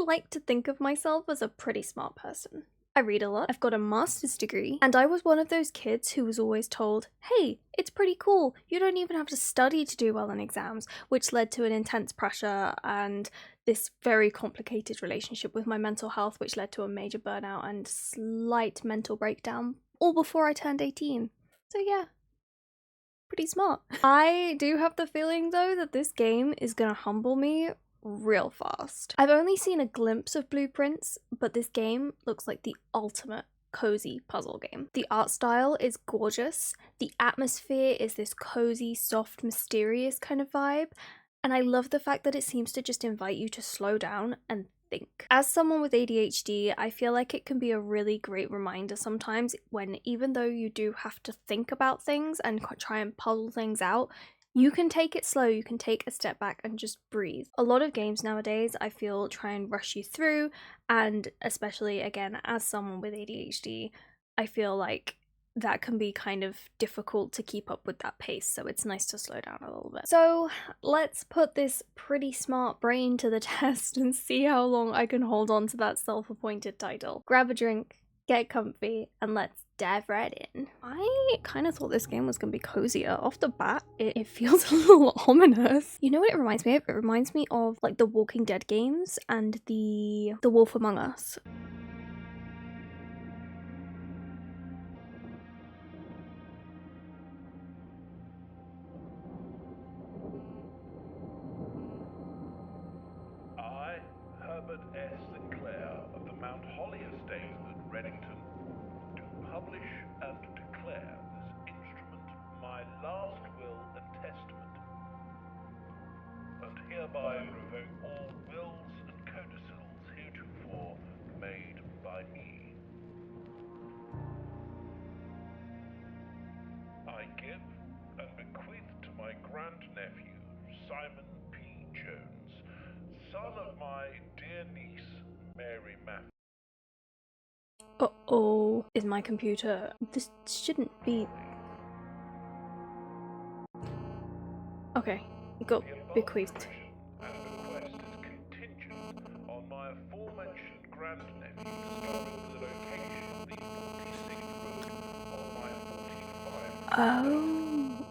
like to think of myself as a pretty smart person. I read a lot, I've got a master's degree, and I was one of those kids who was always told, hey, it's pretty cool, you don't even have to study to do well in exams, which led to an intense pressure and this very complicated relationship with my mental health, which led to a major burnout and slight mental breakdown, all before I turned 18. So yeah, pretty smart. I do have the feeling though that this game is gonna humble me real fast. I've only seen a glimpse of blueprints, but this game looks like the ultimate cozy puzzle game. The art style is gorgeous, the atmosphere is this cozy, soft, mysterious kind of vibe, and I love the fact that it seems to just invite you to slow down and think. As someone with ADHD, I feel like it can be a really great reminder sometimes when, even though you do have to think about things and try and puzzle things out, you can take it slow, you can take a step back and just breathe. A lot of games nowadays, I feel, try and rush you through, and especially, again, as someone with ADHD, I feel like that can be kind of difficult to keep up with that pace, so it's nice to slow down a little bit. So let's put this pretty smart brain to the test and see how long I can hold on to that self-appointed title. Grab a drink, get comfy, and let's dive right in. I kind of thought this game was gonna be cozier. Off the bat, it feels a little ominous. You know what it reminds me of? It reminds me of like the Walking Dead games and the Wolf Among Us. I, Herbert S. Sinclair of the Mount Holly Estate at Reddington, do publish and declare this instrument my last will and testament, and hereby revoke all wills and codicils heretofore made by me. I give and bequeath to my grandnephew, Simon P. Jones, son of my dear niece, Mary Matthews. Uh-oh. Is my computer... This shouldn't be... Okay, it got bequeathed. And bequest is contingent on my aforementioned grandnephew discovering the location of the 46th room on my 45th. Oh.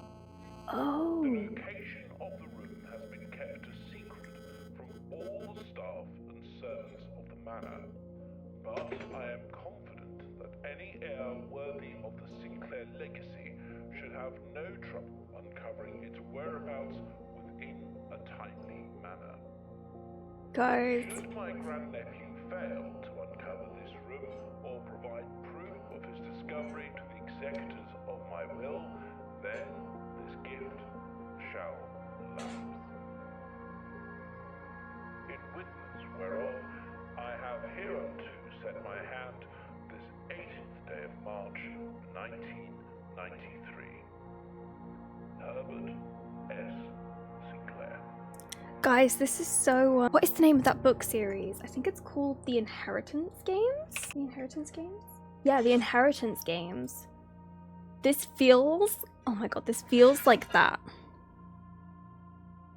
Oh. The location of the room has been kept a secret from all the staff and servants of the manor, but I am confident that any heir worthy of the Sinclair legacy should have no trouble uncovering its whereabouts within a timely manner. Guys. Should my grandnephew fail to uncover this room or provide proof of his discovery to the executors of my will, then this gift shall lapse. In witness whereof I have hereunto set my hand this 18th day of March, 1993. Herbert S. Sinclair. Guys, this is so... what is the name of that book series? I think it's called The Inheritance Games? The Inheritance Games? Yeah, The Inheritance Games. This feels... oh my god, this feels like that.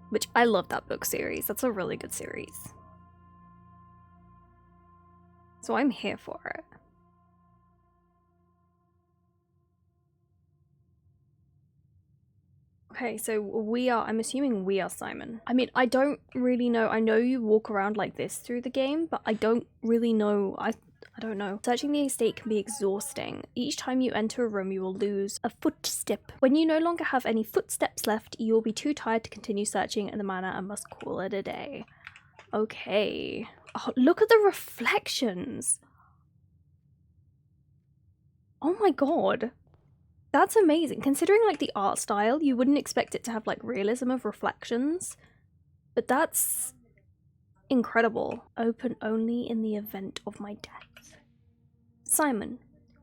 Which, I love that book series. That's a really good series. So I'm here for it. Okay, so I'm assuming we are Simon. I mean, I don't really know. I know you walk around like this through the game, but I don't really know. I don't know. Searching the estate can be exhausting. Each time you enter a room, you will lose a footstep. When you no longer have any footsteps left, you will be too tired to continue searching in the manor and must call it a day. Okay. Oh, look at the reflections. Oh my god. That's amazing. Considering like the art style, you wouldn't expect it to have like realism of reflections, but that's incredible. Open only in the event of my death. Simon,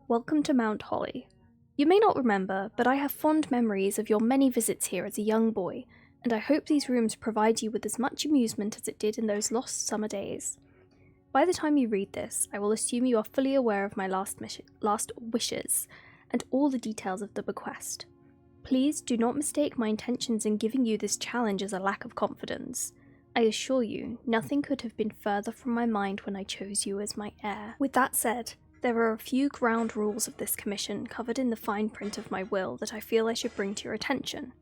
welcome to Mount Holly. You may not remember, but I have fond memories of your many visits here as a young boy, and I hope these rooms provide you with as much amusement as it did in those lost summer days. By the time you read this, I will assume you are fully aware of my last wishes, and all the details of the bequest. Please do not mistake my intentions in giving you this challenge as a lack of confidence. I assure you, nothing could have been further from my mind when I chose you as my heir. With that said, there are a few ground rules of this commission covered in the fine print of my will that I feel I should bring to your attention.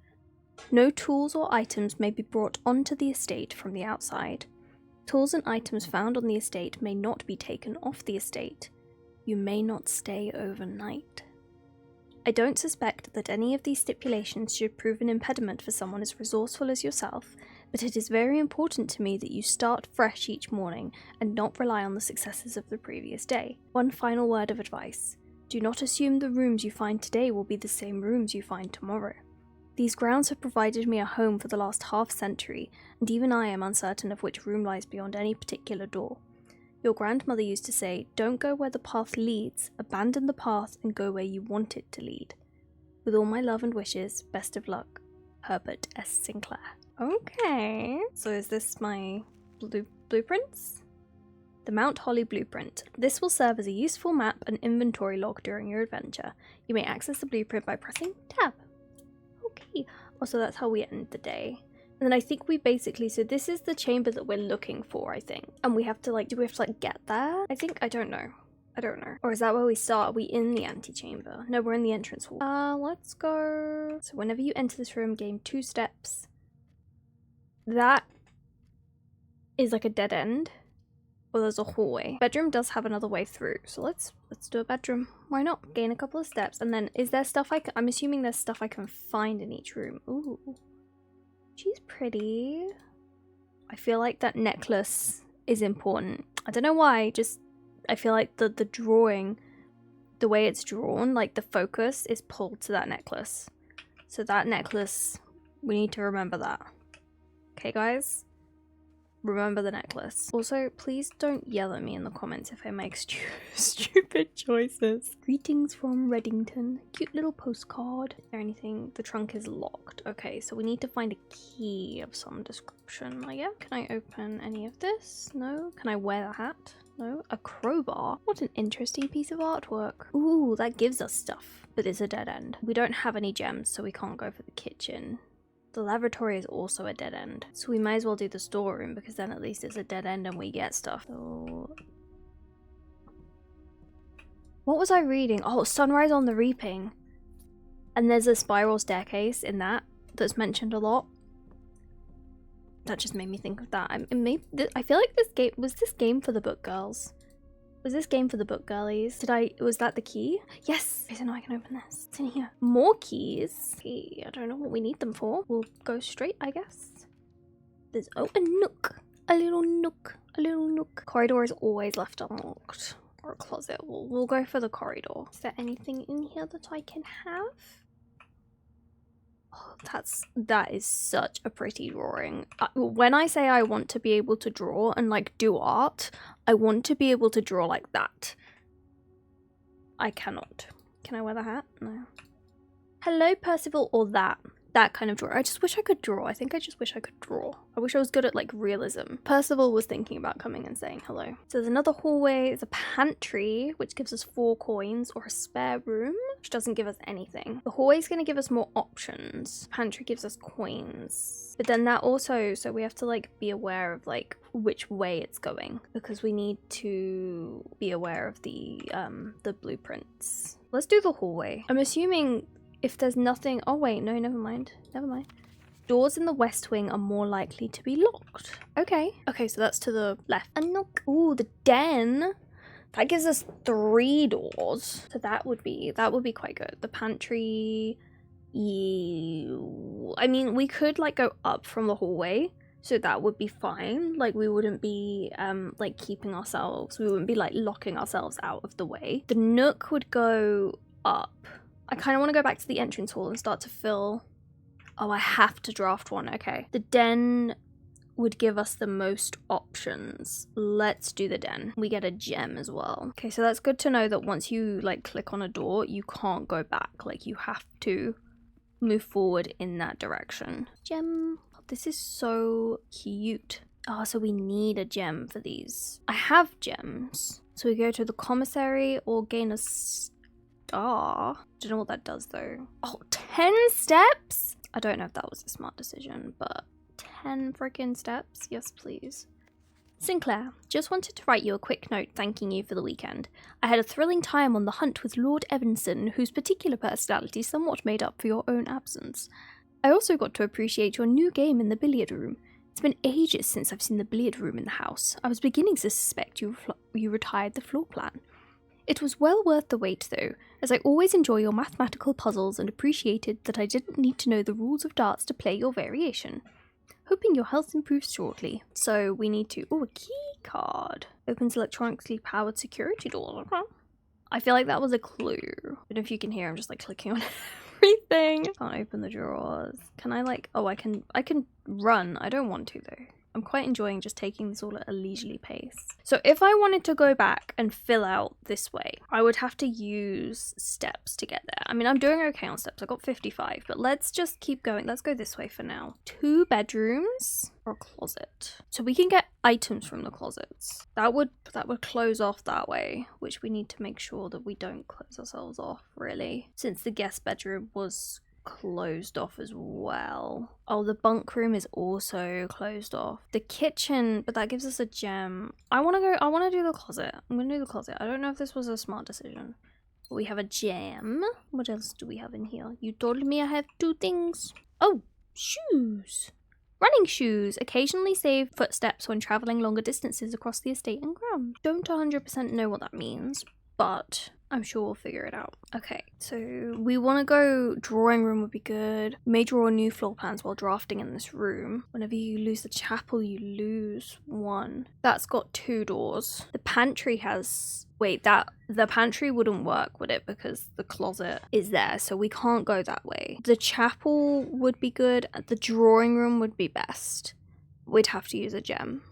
No tools or items may be brought onto the estate from the outside. Tools and items found on the estate may not be taken off the estate. You may not stay overnight. I don't suspect that any of these stipulations should prove an impediment for someone as resourceful as yourself, but it is very important to me that you start fresh each morning and not rely on the successes of the previous day. One final word of advice. Do not assume the rooms you find today will be the same rooms you find tomorrow. These grounds have provided me a home for the last half-century, and even I am uncertain of which room lies beyond any particular door. Your grandmother used to say, don't go where the path leads, abandon the path and go where you want it to lead. With all my love and wishes, best of luck, Herbert S. Sinclair. Okay, so is this my blueprints? The Mount Holly Blueprint. This will serve as a useful map and inventory log during your adventure. You may access the blueprint by pressing tab. Okay, also that's how we end the day. And then I think we basically, so this is the chamber that we're looking for, I think. And we have to like, do we have to like get there? I don't know. Or is that where we start? Are we in the antechamber? No, we're in the entrance hall. Let's go. So whenever you enter this room, gain 2 steps. That is like a dead end. Or there's a hallway. Bedroom does have another way through. So let's do a bedroom. Why not? Gain a couple of steps. And then is there stuff I'm assuming there's stuff I can find in each room. Ooh. She's pretty. I feel like that necklace is important. I don't know why, just I feel like the drawing, the way it's drawn, like the focus is pulled to that necklace. So that necklace, we need to remember that. Okay guys? Remember the necklace. Also, please don't yell at me in the comments if I make stupid choices. Greetings from Reddington. Cute little postcard. Is there anything? The trunk is locked. Okay, so we need to find a key of some description. Like, yeah. Can I open any of this? No. Can I wear a hat? No. A crowbar? What an interesting piece of artwork. Ooh, that gives us stuff. But it's a dead end. We don't have any gems, so we can't go for the kitchen. The lavatory is also a dead end. So we might as well do the storeroom because then at least it's a dead end and we get stuff. So... what was I reading? Oh, Sunrise on the Reaping. And there's a spiral staircase in that's mentioned a lot. That just made me think of that. I feel like was this game for the book girls? Was this game for the book girlies? Was that the key? Yes! Okay, so now I can open this. It's in here. More keys. Okay, I don't know what we need them for. We'll go straight, I guess. There's, oh, a nook. A little nook. A little nook. Corridor is always left unlocked. Or a closet. We'll go for the corridor. Is there anything in here that I can have? Oh, that is such a pretty drawing. When I say I want to be able to draw and like do art, I want to be able to draw like that. I cannot. Can I wear the hat? No. Hello, Percival, or that kind of draw. I just wish I could draw. I think I just wish I could draw. I wish I was good at like realism. Percival was thinking about coming and saying hello. So there's another hallway. There's a pantry, which gives us 4 coins, or a spare room, which doesn't give us anything. The hallway is going to give us more options. Pantry gives us coins. But then that also, so we have to like be aware of like which way it's going because we need to be aware of the blueprints. Let's do the hallway. I'm assuming if there's nothing, oh wait, no, never mind. Doors in the west wing are more likely to be locked. Okay, so that's to the left. A nook. Ooh, the den. That gives us 3 doors. So that would be quite good. The pantry. Ew. I mean, we could like go up from the hallway. So that would be fine. Like we wouldn't be like keeping ourselves. We wouldn't be like locking ourselves out of the way. The nook would go up. I kind of want to go back to the entrance hall and start to fill. Oh, I have to draft one. Okay. The den would give us the most options. Let's do the den. We get a gem as well. Okay, so that's good to know that once you like click on a door, you can't go back. Like you have to move forward in that direction. Gem. Oh, this is so cute. Oh, so we need a gem for these. I have gems. So we go to the commissary or gain a star. Don't know what that does though. Oh, 10 steps? I don't know if that was a smart decision, but 10 freaking steps? Yes, please. Sinclair, just wanted to write you a quick note thanking you for the weekend. I had a thrilling time on the hunt with Lord Evanson, whose particular personality somewhat made up for your own absence. I also got to appreciate your new game in the billiard room. It's been ages since I've seen the billiard room in the house. I was beginning to suspect you retired the floor plan. It was well worth the wait though, as I always enjoy your mathematical puzzles and appreciated that I didn't need to know the rules of darts to play your variation. Hoping your health improves shortly. So we need to... Oh, a key card. Opens electronically powered security doors. Okay. I feel like that was a clue. I don't know if you can hear, I'm just like clicking on everything. Can't open the drawers. Can I like... Oh, I can run. I don't want to though. I'm quite enjoying just taking this all at a leisurely pace. So if I wanted to go back and fill out this way, I would have to use steps to get there. I mean, I'm doing okay on steps. I got 55, but let's just keep going. Let's go this way for now. 2 bedrooms or a closet. So we can get items from the closets. That would close off that way, which we need to make sure that we don't close ourselves off, really. Since the guest bedroom was closed off as well. Oh, the bunk room is also closed off. The kitchen, but that gives us a gem. I want to do the closet. I'm gonna do the closet. I don't know if this was a smart decision. But we have a gem. What else do we have in here? You told me I have 2 things. Oh, shoes. Running shoes occasionally save footsteps when traveling longer distances across the estate and grounds. Don't 100% know what that means, but I'm sure we'll figure it out. Okay, so we want to go drawing room would be good. May draw new floor plans while drafting in this room. Whenever you lose the chapel, you lose 1. That's got 2 doors. The pantry has... Wait, the pantry wouldn't work, would it? Because the closet is there, so we can't go that way. The chapel would be good. The drawing room would be best. We'd have to use a gem.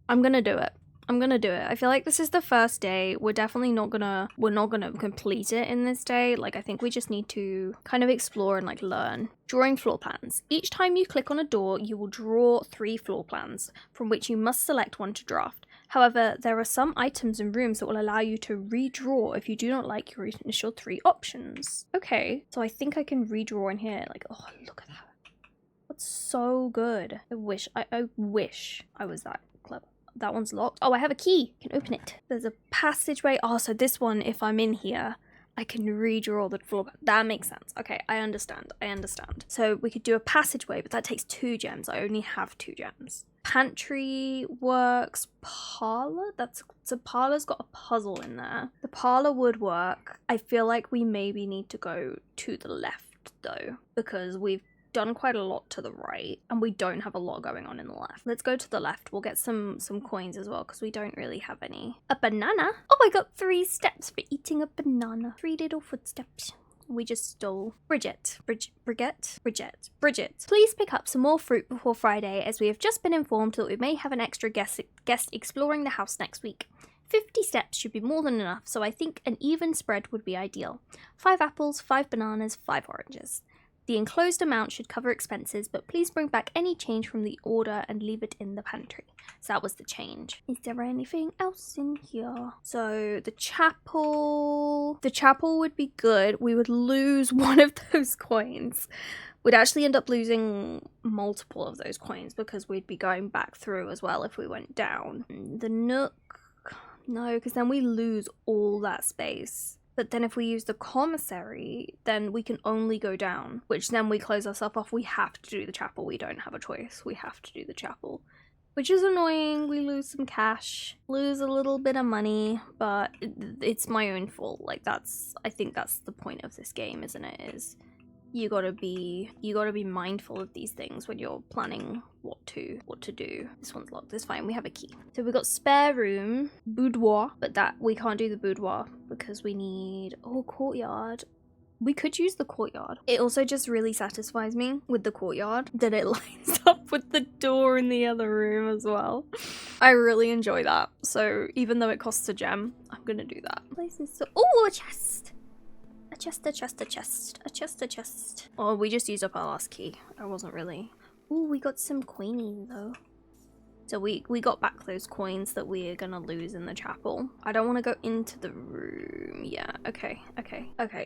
I'm gonna do it. I feel like this is the first day. We're not gonna complete it in this day. Like, I think we just need to kind of explore and like learn. Drawing floor plans. Each time you click on a door, you will draw 3 floor plans, from which you must select one to draft. However, there are some items and rooms that will allow you to redraw if you do not like your initial 3 options. Okay, so I think I can redraw in here. Like, oh, look at that. That's so good. I wish I was that clever. That one's locked. Oh, I have a key. I can open it. There's a passageway. Oh, so this one, if I'm in here, I can redraw the floor. That makes sense. Okay, I understand. So we could do a passageway, but that takes 2 gems. I only have 2 gems. Pantry works. Parlor? So parlor's got a puzzle in there. The parlor would work. I feel like we maybe need to go to the left though, because we've done quite a lot to the right and we don't have a lot going on in the left. Let's go to the left. We'll get some coins as well because we don't really have any. A banana? Oh, I got 3 steps for eating a banana. 3 little footsteps. We just stole. Bridget. Please pick up some more fruit before Friday, as we have just been informed that we may have an extra guest exploring the house next week. 50 steps should be more than enough, so I think an even spread would be ideal. 5 apples, 5 bananas, 5 oranges. The enclosed amount should cover expenses, but please bring back any change from the order and leave it in the pantry. So that was the change. Is there anything else in here? So the chapel would be good. We would lose one of those coins. We'd actually end up losing multiple of those coins because we'd be going back through as well if we went down. The nook, no, because then we lose all that space. But then if we use the commissary, then we can only go down, which then we close ourselves off. We have to do the chapel. We don't have a choice. We have to do the chapel, which is annoying. We lose some cash, lose a little bit of money, but it's my own fault. Like, I think that's the point of this game, isn't it? Is you gotta be mindful of these things when you're planning what to do. This one's locked. It's fine. We have a key. So we've got spare room, boudoir, but that we can't do the boudoir because we need courtyard. We could use the courtyard. It also just really satisfies me with the courtyard that it lines up with the door in the other room as well. I really enjoy that. So even though it costs a gem, I'm gonna do that. Oh, a chest. A chest. Oh, we just used up our last key. I wasn't really. Oh, we got some coiny though. So we got back those coins that we are gonna lose in the chapel. I don't want to go into the room. Yeah, okay.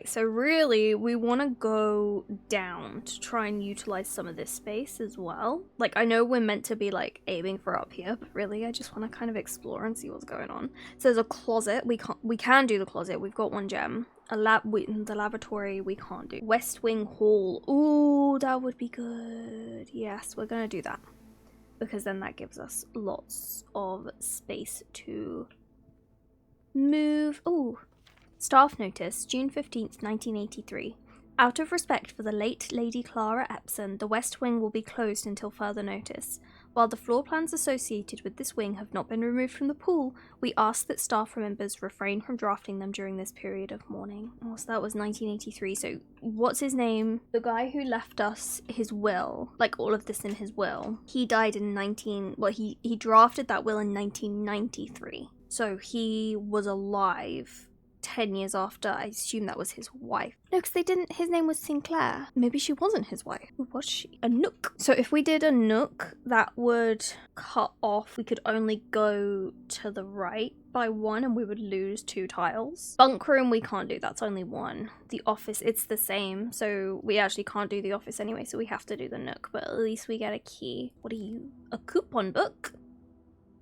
So really, we want to go down to try and utilize some of this space as well. Like, I know we're meant to be, like, aiming for up here, but really, I just want to kind of explore and see what's going on. So there's a closet. We can do the closet. We've got one gem. The laboratory, we can't do. West Wing Hall. Ooh, that would be good. Yes, we're gonna do that, because then that gives us lots of space to move. Ooh. Staff notice, June 15th, 1983. Out of respect for the late Lady Clara Epson, the West Wing will be closed until further notice. While the floor plans associated with this wing have not been removed from the pool, we ask that staff members refrain from drafting them during this period of mourning. Oh, so that was 1983. So what's his name? The guy who left us his will, like all of this in his will, he died in he drafted that will in 1993. So he was alive 10 years after. I assume that was his wife. No, because they didn't. His name was Sinclair. Maybe she wasn't his wife. Who was she? A nook. So if we did a nook, that would cut off. We could only go to the right by one and we would lose 2 tiles. Bunk room, we can't do. That's only 1. The office, it's the same. So we actually can't do the office anyway, so we have to do the nook. But at least we get a key. What are you? A coupon book?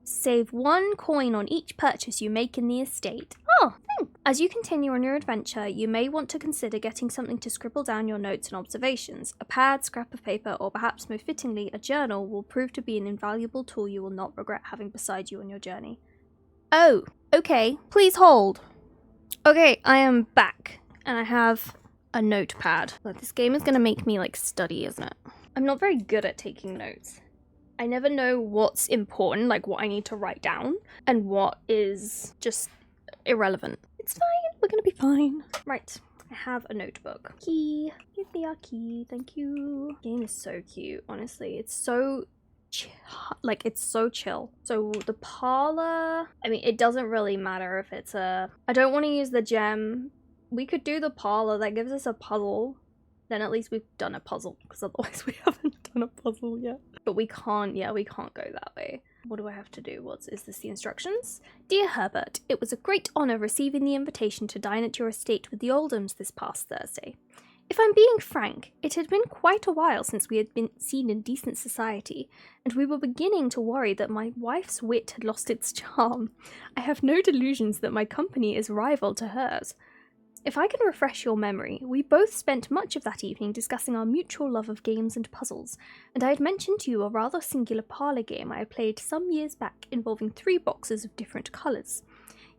Save 1 coin on each purchase you make in the estate. Oh, thanks. As you continue on your adventure, you may want to consider getting something to scribble down your notes and observations. A pad, scrap of paper, or perhaps more fittingly, a journal will prove to be an invaluable tool you will not regret having beside you on your journey. Oh, okay. Please hold. Okay, I am back, and I have a notepad. Look, this game is going to make me, like, study, isn't it? I'm not very good at taking notes. I never know what's important, like what I need to write down, and what is just irrelevant. It's fine, we're gonna be fine. Right, I have a notebook. Key, give me our key, thank you. The game is so cute, honestly. It's so it's so chill. So the parlor, I mean, it doesn't really matter if it's I don't want to use the gem. We could do the parlor, that gives us a puzzle. Then at least we've done a puzzle, because otherwise we haven't done a puzzle yet. But we can't go that way. What do I have to do? Is this the instructions? Dear Herbert, it was a great honour receiving the invitation to dine at your estate with the Oldhams this past Thursday. If I'm being frank, it had been quite a while since we had been seen in decent society, and we were beginning to worry that my wife's wit had lost its charm. I have no delusions that my company is rival to hers. If I can refresh your memory, we both spent much of that evening discussing our mutual love of games and puzzles, and I had mentioned to you a rather singular parlour game I had played some years back involving 3 boxes of different colours.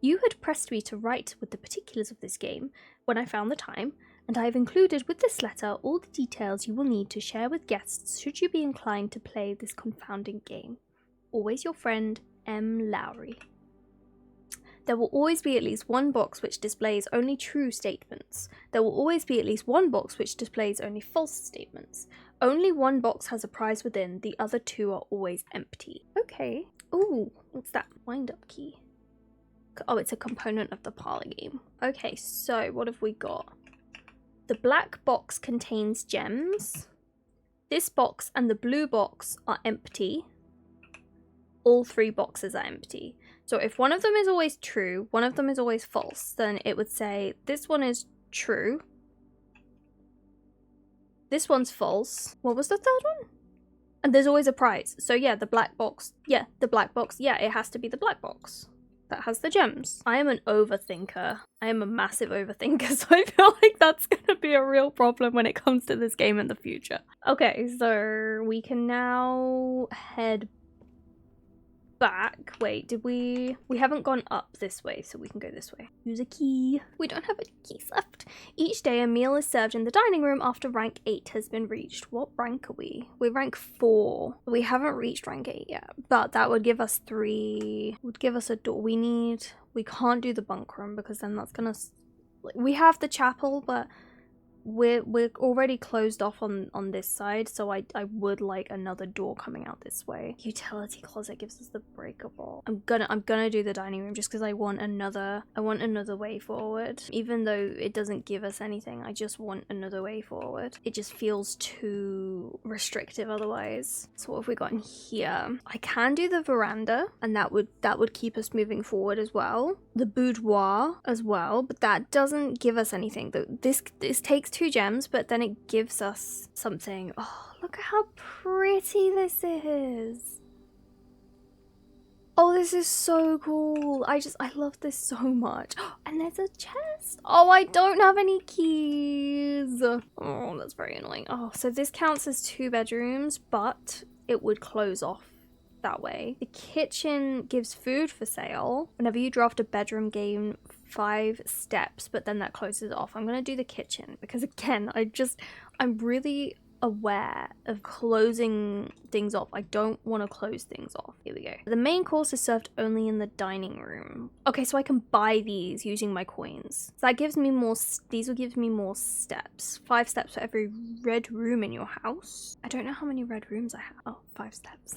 You had pressed me to write with the particulars of this game when I found the time, and I have included with this letter all the details you will need to share with guests should you be inclined to play this confounding game. Always your friend, M. Lowry. There will always be at least 1 box which displays only true statements. There will always be at least 1 box which displays only false statements. Only 1 box has a prize within, the other 2 are always empty. Okay. Ooh, what's that? Wind-up key. Oh, it's a component of the parlour game. Okay, so what have we got? The black box contains gems. This box and the blue box are empty. All 3 boxes are empty. So if one of them is always true, one of them is always false, then it would say this one is true. This one's false. What was the 3rd one? And there's always a prize. So yeah, the black box. Yeah, it has to be the black box that has the gems. I am an overthinker. I am a massive overthinker, so I feel like that's gonna be a real problem when it comes to this game in the future. Okay, so we can now head back. Wait, we haven't gone up this way, so we can go this way. Use a key. We don't have any keys left. Each day a meal is served in the dining room after rank 8 has been reached. What rank are we? We're rank 4. We haven't reached rank 8 yet, but that would give us 3, would give us a door. We can't do the bunk room because then that's gonna, we have the chapel, but we're already closed off on this side, so I would like another door coming out this way. Utility closet gives us the breakable. I'm gonna do the dining room just because I want another way forward. Even though it doesn't give us anything, I just want another way forward. It just feels too restrictive otherwise. So what have we got in here? I can do the veranda, and that would keep us moving forward as well. The boudoir as well, but that doesn't give us anything. This takes 2 gems, but then it gives us something. Oh, look at how pretty this is. Oh, this is so cool. I love this so much. And there's a chest. Oh, I don't have any keys. Oh, that's very annoying. Oh, so this counts as 2 bedrooms, but it would close off that way. The kitchen gives food for sale. Whenever you draft a bedroom, gain 5 steps, but then that closes it off. I'm gonna do the kitchen because again, I'm really aware of closing things off. I don't want to close things off. Here we go. The main course is served only in the dining room. Okay, so I can buy these using my coins. So that gives me more, these will give me more steps. 5 steps for every red room in your house. I don't know how many red rooms I have. Oh, 5 steps.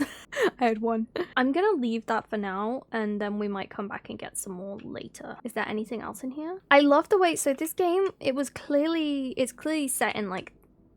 I had 1. I'm gonna leave that for now, and then we might come back and get some more later. Is there anything else in here? I love the way, so this game, it's clearly set in like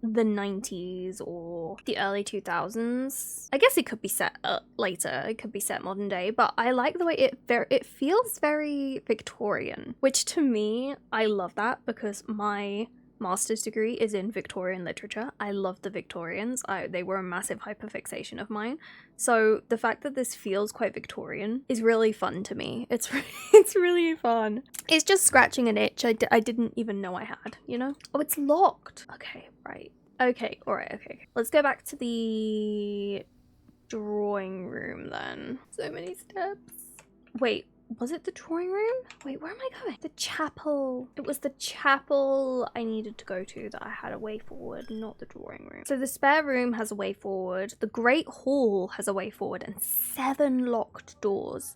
the 90s or the early 2000s. I guess it could be set later, it could be set modern day, but I like the way it feels very Victorian, which to me, I love that because my master's degree is in Victorian literature. I love the Victorians. They were a massive hyperfixation of mine. So the fact that this feels quite Victorian is really fun to me. It's really fun. It's just scratching an itch I didn't even know I had, you know? Oh, it's locked. Okay, right. Okay, alright, okay. Let's go back to the drawing room then. So many steps. Wait, was it the drawing room? Wait, where am I going? The chapel. It was the chapel I needed to go to that I had a way forward, not the drawing room. So the spare room has a way forward. The great hall has a way forward and 7 locked doors.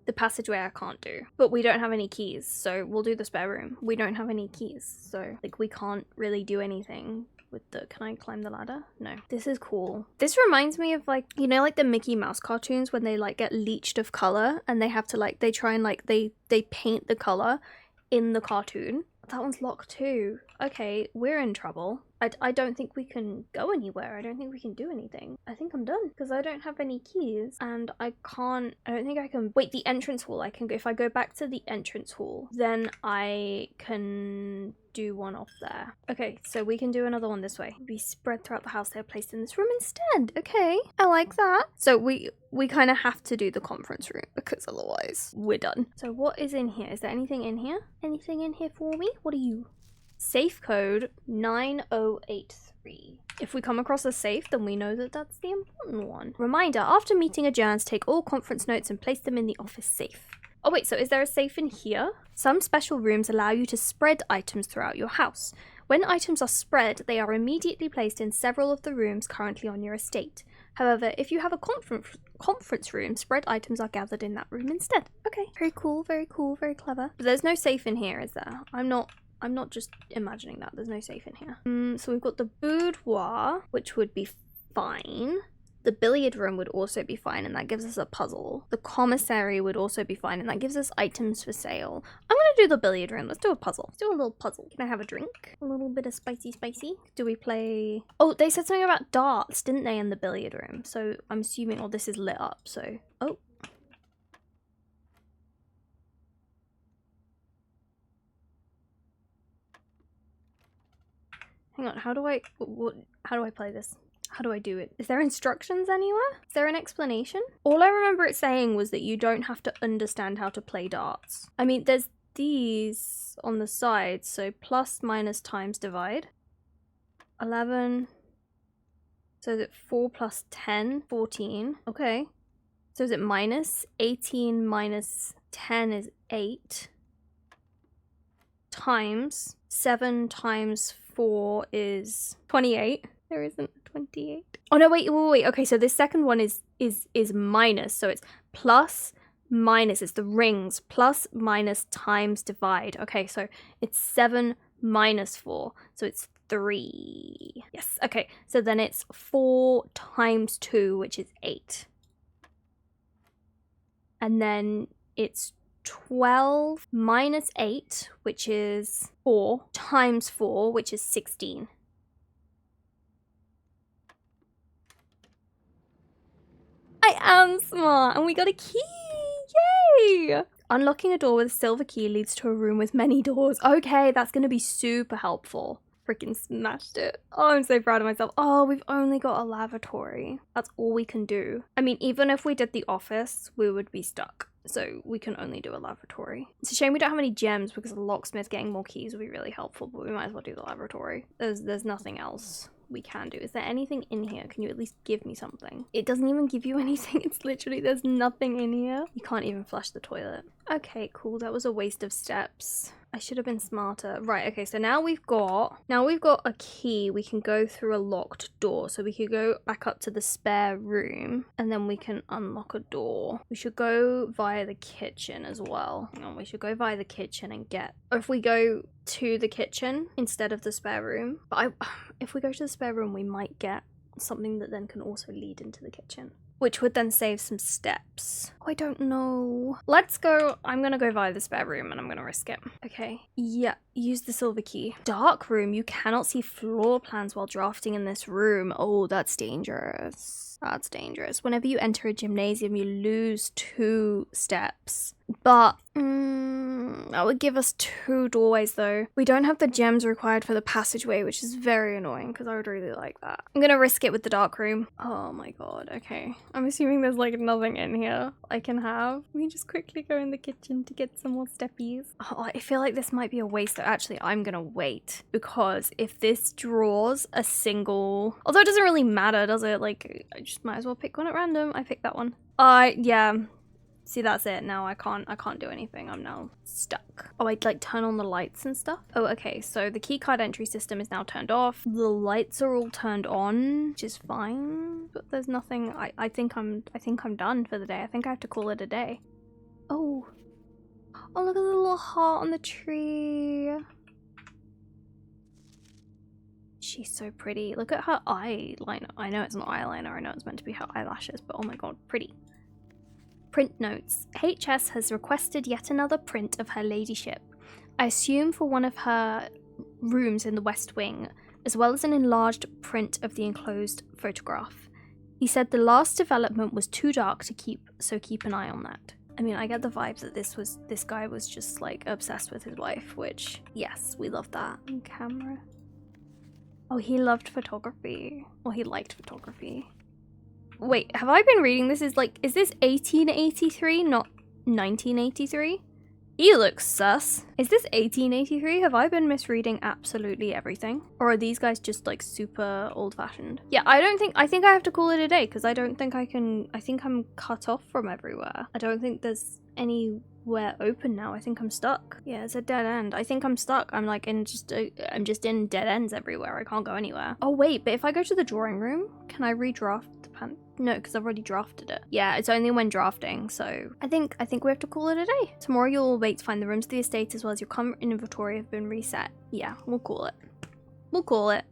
The passageway I can't do, but we don't have any keys, so we'll do the spare room. We don't have any keys, so like we can't really do anything with the, can I climb the ladder? No. This is cool. This reminds me of like, you know, like the Mickey Mouse cartoons when they like get leached of color and they have to like, they try and like, they paint the color in the cartoon. That one's locked too. Okay, we're in trouble. I don't think we can go anywhere. I don't think we can do anything. I think I'm done because I don't have any keys and I don't think I can. Wait, the entrance hall. I can go, if I go back to the entrance hall, then I can do one off there. Okay, so we can do another one this way. Be spread throughout the house. They're placed in this room instead. Okay, I like that. So we kind of have to do the conference room because otherwise we're done. So what is in here? Is there anything in here? Anything in here for me? What are you? Safe code 9083. If we come across a safe, then we know that that's the important one. Reminder, after meeting adjourns, take all conference notes and place them in the office safe. Oh wait, so is there a safe in here? Some special rooms allow you to spread items throughout your house. When items are spread, they are immediately placed in several of the rooms currently on your estate. However, if you have a conference room, spread items are gathered in that room instead. Okay, very cool, very clever. But there's no safe in here, is there? I'm not just imagining that. There's no safe in here. So we've got the boudoir, which would be fine. The billiard room would also be fine, and that gives us a puzzle. The commissary would also be fine, and that gives us items for sale. I'm gonna do the billiard room. Let's do a puzzle. Let's do a little puzzle. Can I have a drink? A little bit of spicy. Do we play... Oh, they said something about darts, didn't they, in the billiard room? So I'm assuming, oh, this is lit up, so... Oh. Hang on, how do I play this? How do I do it? Is there instructions anywhere? Is there an explanation? All I remember it saying was that you don't have to understand how to play darts. I mean, there's these on the sides, so plus, minus, times, divide. 11. So is it 4 plus 10? 14. Okay. So is it minus? 18 minus 10 is 8. Times. 7 times 4 is 28. There isn't 28. Oh no, wait. Okay, so this second one is minus. So it's plus, minus. It's the rings. Plus, minus, times, divide. Okay, so it's 7 minus 4. So it's 3. Yes, okay. So then it's 4 times 2, which is 8. And then it's 12 minus 8, which is 4, times 4, which is 16. I am smart, and we got a key! Yay! Unlocking a door with a silver key leads to a room with many doors. Okay, that's gonna be super helpful. Freaking smashed it. Oh, I'm so proud of myself. Oh, we've only got a lavatory. That's all we can do. I mean, even if we did the office, we would be stuck. So we can only do a lavatory. It's a shame we don't have any gems because the locksmith getting more keys would be really helpful, but we might as well do the lavatory. There's nothing else we can do. Is there anything in here? Can you at least give me something? It doesn't even give you anything. It's literally, there's nothing in here. You can't even flush the toilet. Okay, cool. That was a waste of steps. I should have been smarter. Right, okay, so now we've got a key. We can go through a locked door. So we could go back up to the spare room and then we can unlock a door. We should go via the kitchen as well. Hang on, we should go via the kitchen and get, or if we go to the kitchen instead of the spare room. But if we go to the spare room, we might get something that then can also lead into the kitchen, which would then save some steps. Oh, I don't know. Let's go. I'm gonna go via the spare room and I'm gonna risk it. Okay. Yeah, use the silver key. Dark room. You cannot see floor plans while drafting in this room. Oh, that's dangerous. That's dangerous. Whenever you enter a gymnasium, you lose 2 steps. But that would give us 2 doorways though. We don't have the gems required for the passageway, which is very annoying because I would really like that. I'm gonna risk it with the dark room. Oh my god, okay. I'm assuming there's like nothing in here I can have. We can just quickly go in the kitchen to get some more steppies. Oh, I feel like this might be a waste though. Actually, I'm gonna wait because if this draws a single, although it doesn't really matter, does it? Like, I just might as well pick one at random. I picked that one. Yeah. See, that's it. Now I can't do anything. I'm now stuck. Oh, I'd like turn on the lights and stuff. Oh, okay. So the keycard entry system is now turned off. The lights are all turned on, which is fine. But there's nothing. I think I'm done for the day. I think I have to call it a day. Oh. Oh, look at the little heart on the tree. She's so pretty. Look at her eyeliner. I know it's not eyeliner. I know it's meant to be her eyelashes, but oh my god, pretty. Print notes. HS has requested yet another print of her ladyship. I assume for one of her rooms in the West Wing, as well as an enlarged print of the enclosed photograph. He said the last development was too dark to keep, so keep an eye on that. I mean, I get the vibes that this guy was just like obsessed with his wife, which, yes, we love that. On camera. Oh, he loved photography. Or he liked photography. Wait, have I been reading this? Is this 1883, not 1983? He looks sus. Is this 1883? Have I been misreading absolutely everything? Or are these guys just like super old-fashioned? Yeah, I think I have to call it a day because I don't think I can. I think I'm cut off from everywhere. I don't think there's anywhere open now. I think I'm stuck. Yeah, it's a dead end. I think I'm stuck. I'm like I'm just in dead ends everywhere. I can't go anywhere. Oh wait, but if I go to the drawing room, can I redraft the pen? No, because I've already drafted it. Yeah, it's only when drafting, so I think we have to call it a day. Tomorrow you'll wait to find the rooms of the estate as well as your current inventory have been reset. Yeah, we'll call it. We'll call it.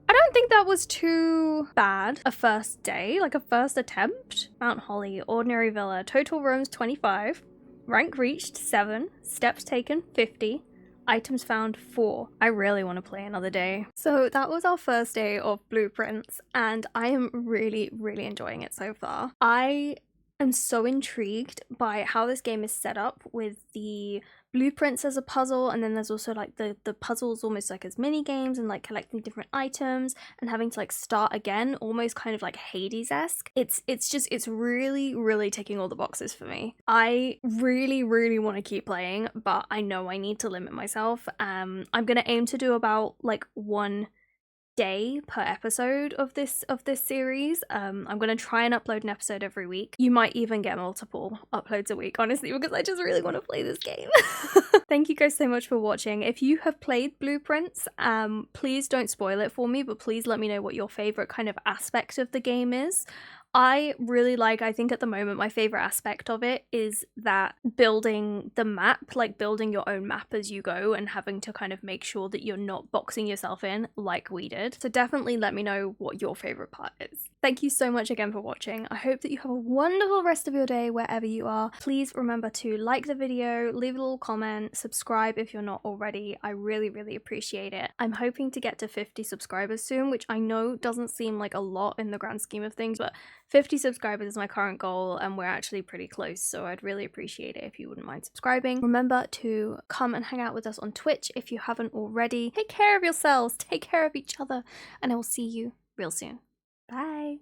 I don't think that was too bad. A first day, like a first attempt. Mount Holly, ordinary villa, total rooms 25, rank reached 7, steps taken 50, items found 4. I really want to play another day. So that was our first day of Blueprints and I am really, really enjoying it so far. I am so intrigued by how this game is set up with the blueprints as a puzzle, and then there's also like the puzzles almost like as mini games and like collecting different items and having to like start again, almost kind of like Hades-esque. It's really, really ticking all the boxes for me. I really, really want to keep playing, but I know I need to limit myself. I'm gonna aim to do about like 1 day per episode of this series. I'm gonna try and upload an episode every week. You might even get multiple uploads a week, honestly, because I just really want to play this game. Thank you guys so much for watching. If you have played Blueprints, please don't spoil it for me, but please let me know what your favorite kind of aspect of the game is. I think at the moment my favorite aspect of it is that building the map, like building your own map as you go and having to kind of make sure that you're not boxing yourself in like we did. So definitely let me know what your favorite part is. Thank you so much again for watching. I hope that you have a wonderful rest of your day wherever you are. Please remember to like the video, leave a little comment, subscribe if you're not already. I really, really appreciate it. I'm hoping to get to 50 subscribers soon, which I know doesn't seem like a lot in the grand scheme of things, but 50 subscribers is my current goal and we're actually pretty close, so I'd really appreciate it if you wouldn't mind subscribing. Remember to come and hang out with us on Twitch if you haven't already. Take care of yourselves, take care of each other, and I will see you real soon. Bye!